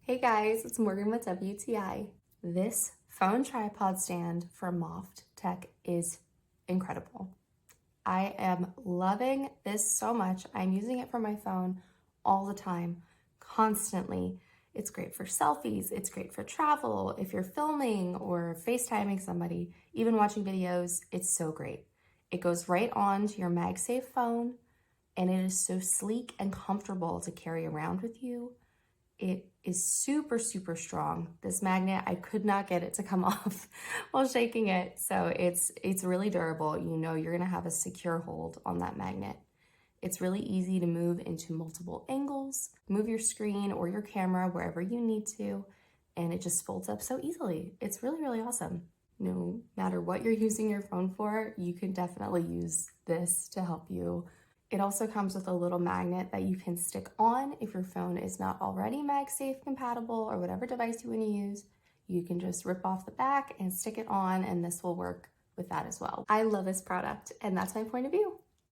Hey guys, it's Morgan with WTI. This phone tripod stand from MOFT Tech is incredible. I am loving this so much. I'm using it for my phone all the time, constantly. It's great for selfies, it's great for travel, if you're filming or FaceTiming somebody, even watching videos, it's so great. It goes right on to your MagSafe phone, and it is so sleek and comfortable to carry around with you. It is super, super strong. This magnet, I could not get it to come off while shaking it. So it's really durable. You know you're gonna have a secure hold on that magnet. It's really easy to move into multiple angles, move your screen or your camera wherever you need to, and it just folds up so easily. It's really, really awesome. No matter what you're using your phone for, you can definitely use this to help you. It also comes with a little magnet that you can stick on if your phone is not already MagSafe compatible or whatever device you want to use. You can just rip off the back and stick it on, and this will work with that as well. I love this product, and that's my point of view.